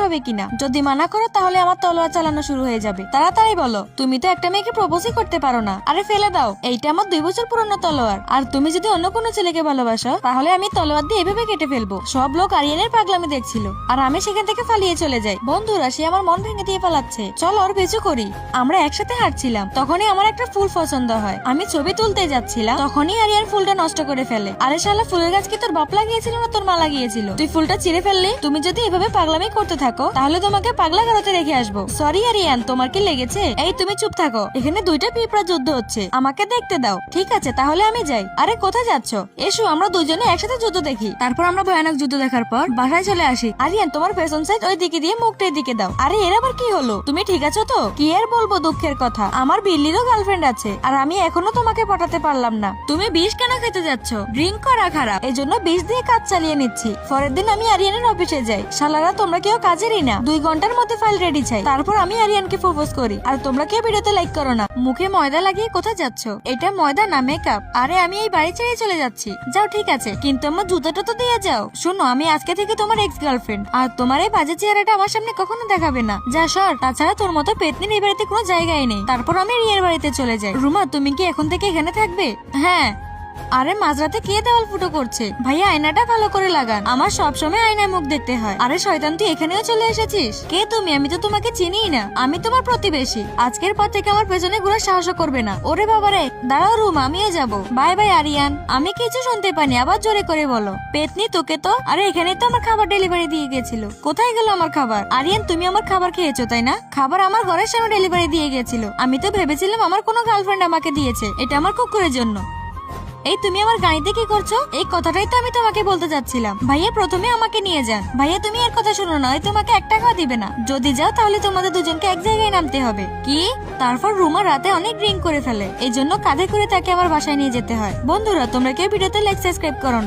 হবে কিনা। যদি মানা করো তাহলে আমার তলোয়ার চালানো শুরু হয়ে যাবে। তাড়াতাড়ি বলো, তুমি তো একটা মেয়েকে প্রপোজই করতে পারো না। আরে ফেলে দাও, এইটা আমার 2 বছর পুরনো তলোয়ার। আর তুমি যদি অন্য কোনো ছেলেকে ভালোবাসো তাহলে আমি তলোয়ার দিয়ে এভাবে কেটে ফেলবো। সব লোক আরিয়ানের পাগলামি দেখছিল আর আমি সেখান থেকে পালিয়ে চলে যাই। বন্ধুরা, সে আমার মন ভেঙে দিয়ে পালাচ্ছে, চলো ওর পিছু করি। আমরা একসাথে হাঁটছিলাম, তখনই আমার একটা ফুল পছন্দ হয়। আমি ছবি তুলতে যাচ্ছিলাম, তখনই আরিয়ান ফুলটা নষ্ট করে ফেলে। আরে শালা, ফুলের গাছ কি তোর বাপ লাগিয়েছিল না তোর মা লাগিয়েছিল? তুই ফুলটা ছিঁড়ে ফেললি। তুমি যদি এভাবে পাগলামি করতে থাকো তাহলে তোমাকে পাগলা গারোতে রেখে আসবো। সরি আরিয়ান, তোমার কি লেগেছে? এই তুমি চুপ থাকো, এখানে 2টা পিঁপড়া যুদ্ধ হচ্ছে, আমাকে দেখতে দাও। ঠিক আছে, তাহলে আমি যাই। আরে কোথায় যাচ্ছ? এসো আমরা দুজনে একসাথে যুদ্ধ দেখি। তারপর আমরা ভয়ানক যুদ্ধ দেখার পর বাসায় চলে আসি। আরিয়ান, তোমার পেছন সাইড ওই দিকে দিয়ে মুখটা দিকে দাও। আরে এর আবার কি হলো? তুমি ঠিক আছো তো? কি আর বলবো দুঃখের কথা, আমার বিল্লিরও গার্লফ্রেন্ড আছে আর আমি এখনো তোমাকে পটাতে পারলাম না। তুমি বিষ কেন খেতে যাচ্ছ? ড্রিঙ্ক করা খারাপ, এজন্য বিষ দিয়ে কাজ চালিয়ে নিচ্ছি। পরের দিন আমি আরিয়ানের অফিসে যাই। শালারা, তোমরা কেউ কাজেরই না। 2 ঘন্টার মধ্যে ফাইল রেডি চাই। তারপর আমি আরিয়ানকে প্রপোজ করি। আর তোমরা কেউ ভিডিওতে লাইক করো না। মুখে ময়দা লাগিয়ে কোথায় যাচ্ছ? এটা ময়দা না মেকআপ। আরে আমি এই বাড়ি ছেড়ে চলে যাচ্ছি। যাও, ঠিক আছে, কিন্তু আমার জুতাটা তো দিয়ে যাও। শোনো, আমি আজকে থেকে তোমার এক্স গার্লফ্রেন্ড আর তোমার এই বাজে চেহারাটা আমার সামনে কখনো দেখাবে না। যা সর, তাছাড়া তোর মতো পেতনির এই বাড়িতে কোনো জায়গায় নেই। তারপর আমি রিয়ের বাড়িতে চলে যাই। রুমা, তুমি কি এখন থেকে এখানে থাকবে? হ্যাঁ। আরে মাঝরাতে কে দেওয়াল ফুটো করছে? ভাইয়া, আয়নাটা ভালো করে লাগান, আমার সবসময় আয়নায় মুখ দেখতে হয়। আরে শয়তান, তুই এখানেও চলে এসেছিস? কে তুমি? আমি তো তোমাকে চিনিই না। আমি তোমার প্রতিবেশী। আজকের পর থেকে আমার পেছনে ঘোরার সাহস করবে না। ওরে বাবারে, দাঁড়াও রুমা, আমিও যাবো। Bye bye Aryan. আমি কিছু শুনতে পাইনি, আবার জোরে করে বলো। পেতনি, তোকে তো। আরে এখানে তো আমার খাবার ডেলিভারি দিয়ে গেছিল। কোথায় গেল আমার খাবার? আরিয়ান, তুমি আমার খাবার খেয়েছো তাই না? খাবার আমার ঘরের সামনে ডেলিভারি দিয়ে গেছিল। আমি তো ভেবেছিলাম আমার কোনো গার্লফ্রেন্ড আমাকে দিয়েছে। এটা আমার কুকুরের জন্য। এই তুমি আমার গাড়িতে কি করছো? এই কথাটাই তো আমি তোমাকে বলতে যাচ্ছিলাম। ভাইয়া প্রথমে আমাকে নিয়ে যান। ভাইয়া তুমি এর কথা শোনো না, তোমাকে 1 টাকাও দিবে না। যদি যাও তাহলে তোমাদের দুজনকে এক জায়গায় নামতে হবে। কি? তারপর রুমা রাতে অনেক ড্রিঙ্ক করে ফেলে, এই জন্য কাঁধে করে তাকে আমার বাসায় নিয়ে যেতে হয়। বন্ধুরা, তোমরা কেউ ভিডিওতে লাইক সাবস্ক্রাইব করো না।